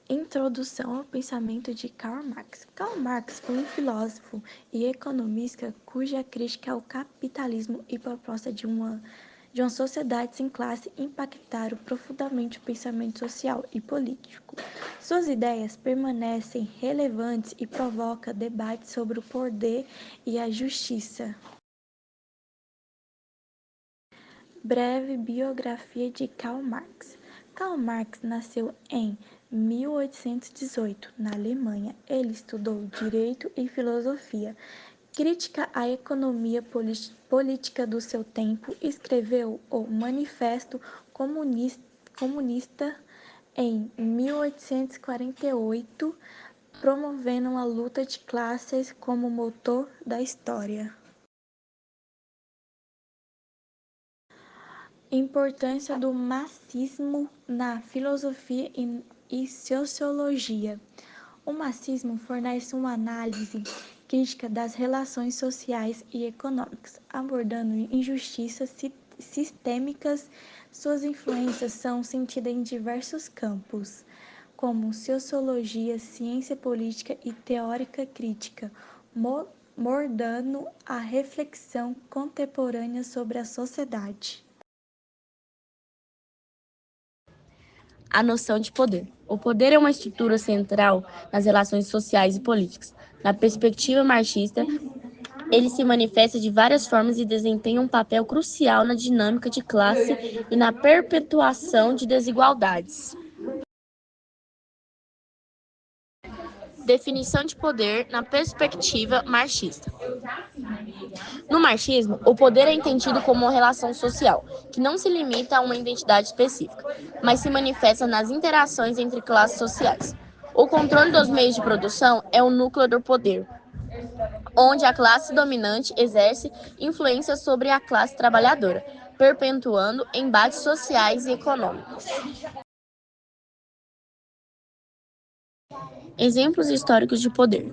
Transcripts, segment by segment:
Introdução ao pensamento de Karl Marx. Karl Marx foi um filósofo e economista cuja crítica ao capitalismo e proposta de uma sociedade sem classe impactaram profundamente o pensamento social e político. Suas ideias permanecem relevantes e provocam debates sobre o poder e a justiça. Breve biografia de Karl Marx. Karl Marx nasceu em 1818, na Alemanha. Ele estudou Direito e Filosofia. Crítica à economia política do seu tempo, escreveu o Manifesto Comunista em 1848, promovendo a luta de classes como motor da história. Importância do marxismo na filosofia e sociologia. O marxismo fornece uma análise crítica das relações sociais e econômicas, abordando injustiças sistêmicas. Suas influências são sentidas em diversos campos, como sociologia, ciência política e teórica crítica, mordando a reflexão contemporânea sobre a sociedade. A noção de poder. O poder é uma estrutura central nas relações sociais e políticas. Na perspectiva marxista, ele se manifesta de várias formas e desempenha um papel crucial na dinâmica de classe e na perpetuação de desigualdades. Definição de poder na perspectiva marxista. No marxismo, o poder é entendido como uma relação social, que não se limita a uma identidade específica, mas se manifesta nas interações entre classes sociais. O controle dos meios de produção é o núcleo do poder, onde a classe dominante exerce influência sobre a classe trabalhadora, perpetuando embates sociais e econômicos. Exemplos históricos de poder.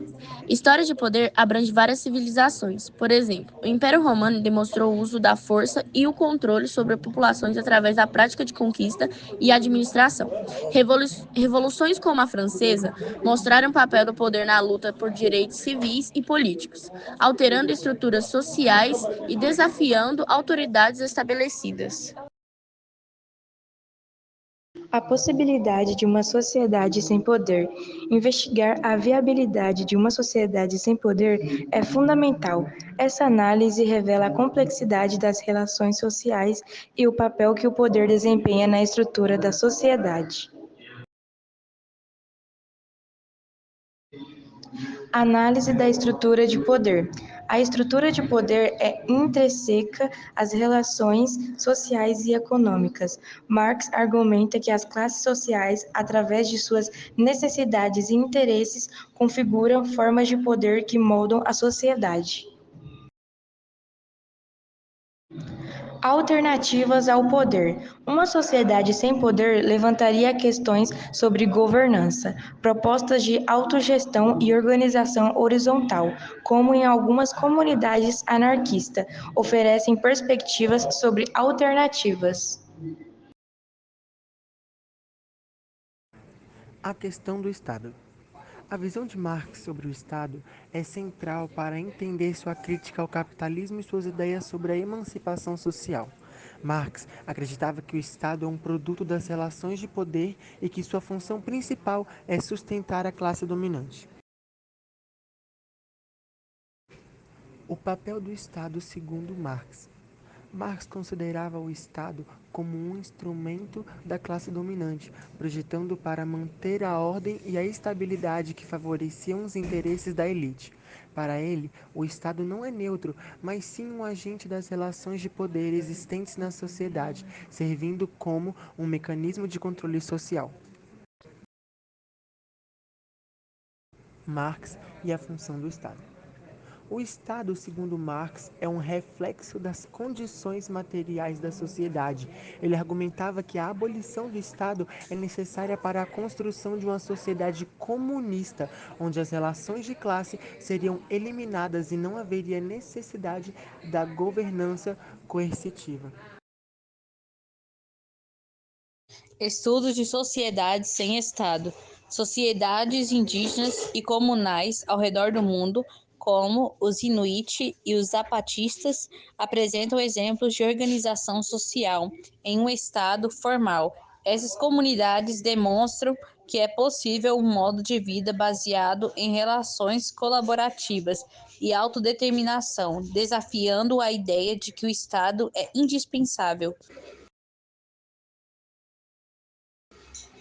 História de poder abrange várias civilizações. Por exemplo, o Império Romano demonstrou o uso da força e o controle sobre populações através da prática de conquista e administração. Revoluções como a francesa mostraram o papel do poder na luta por direitos civis e políticos, alterando estruturas sociais e desafiando autoridades estabelecidas. A possibilidade de uma sociedade sem poder. Investigar a viabilidade de uma sociedade sem poder é fundamental. Essa análise revela a complexidade das relações sociais e o papel que o poder desempenha na estrutura da sociedade. Análise da estrutura de poder. A estrutura de poder é intrínseca às relações sociais e econômicas. Marx argumenta que as classes sociais, através de suas necessidades e interesses, configuram formas de poder que moldam a sociedade. Alternativas ao poder. Uma sociedade sem poder levantaria questões sobre governança, propostas de autogestão e organização horizontal, como em algumas comunidades anarquistas, oferecem perspectivas sobre alternativas. A questão do Estado. A visão de Marx sobre o Estado é central para entender sua crítica ao capitalismo e suas ideias sobre a emancipação social. Marx acreditava que o Estado é um produto das relações de poder e que sua função principal é sustentar a classe dominante. O papel do Estado segundo Marx. Marx considerava o Estado como um instrumento da classe dominante, projetando para manter a ordem e a estabilidade que favoreciam os interesses da elite. Para ele, o Estado não é neutro, mas sim um agente das relações de poder existentes na sociedade, servindo como um mecanismo de controle social. Marx e a função do Estado. O Estado, segundo Marx, é um reflexo das condições materiais da sociedade. Ele argumentava que a abolição do Estado é necessária para a construção de uma sociedade comunista, onde as relações de classe seriam eliminadas e não haveria necessidade da governança coercitiva. Estudos de sociedades sem Estado. Sociedades indígenas e comunais ao redor do mundo, como os Inuit e os Zapatistas, apresentam exemplos de organização social em um estado formal. Essas comunidades demonstram que é possível um modo de vida baseado em relações colaborativas e autodeterminação, desafiando a ideia de que o Estado é indispensável.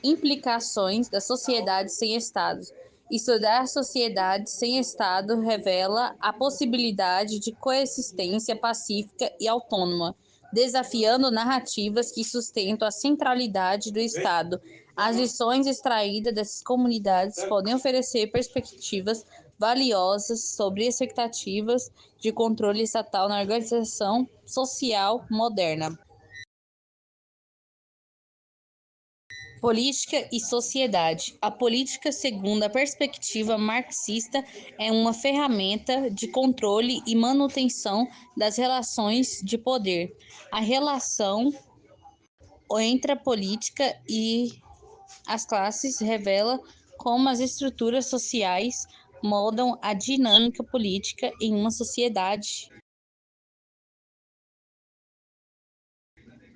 Implicações da sociedade sem Estado. Estudar sociedades sem Estado revela a possibilidade de coexistência pacífica e autônoma, desafiando narrativas que sustentam a centralidade do Estado. As lições extraídas dessas comunidades podem oferecer perspectivas valiosas sobre expectativas de controle estatal na organização social moderna. Política e sociedade. A política, segundo a perspectiva marxista, é uma ferramenta de controle e manutenção das relações de poder. A relação entre a política e as classes revela como as estruturas sociais moldam a dinâmica política em uma sociedade.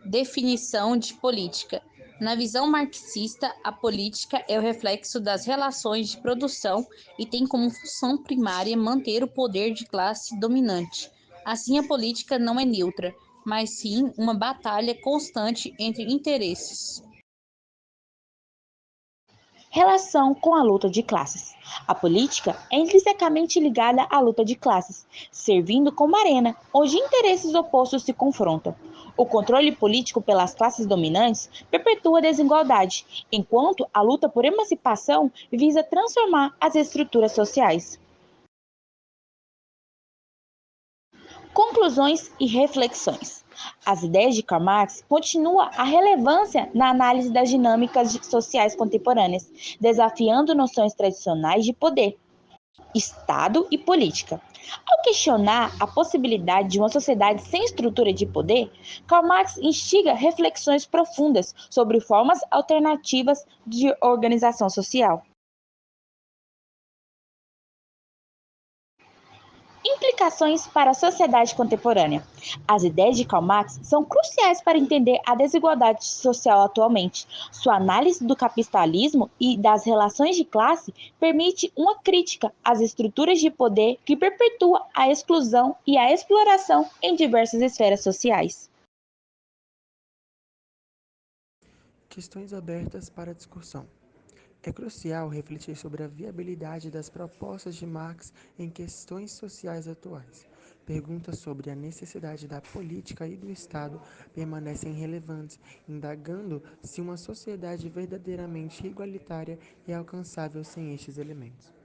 Definição de política. Na visão marxista, a política é o reflexo das relações de produção e tem como função primária manter o poder de classe dominante. Assim, a política não é neutra, mas sim uma batalha constante entre interesses. Relação com a luta de classes. A política é intrinsecamente ligada à luta de classes, servindo como arena onde interesses opostos se confrontam. O controle político pelas classes dominantes perpetua a desigualdade, enquanto a luta por emancipação visa transformar as estruturas sociais. Conclusões e reflexões. As ideias de Karl Marx continuam a relevância na análise das dinâmicas sociais contemporâneas, desafiando noções tradicionais de poder, Estado e política. Ao questionar a possibilidade de uma sociedade sem estrutura de poder, Karl Marx instiga reflexões profundas sobre formas alternativas de organização social. Implicações para a sociedade contemporânea. As ideias de Karl Marx são cruciais para entender a desigualdade social atualmente. Sua análise do capitalismo e das relações de classe permite uma crítica às estruturas de poder que perpetuam a exclusão e a exploração em diversas esferas sociais. Questões abertas para discussão. É crucial refletir sobre a viabilidade das propostas de Marx em questões sociais atuais. Perguntas sobre a necessidade da política e do Estado permanecem relevantes, indagando se uma sociedade verdadeiramente igualitária é alcançável sem estes elementos.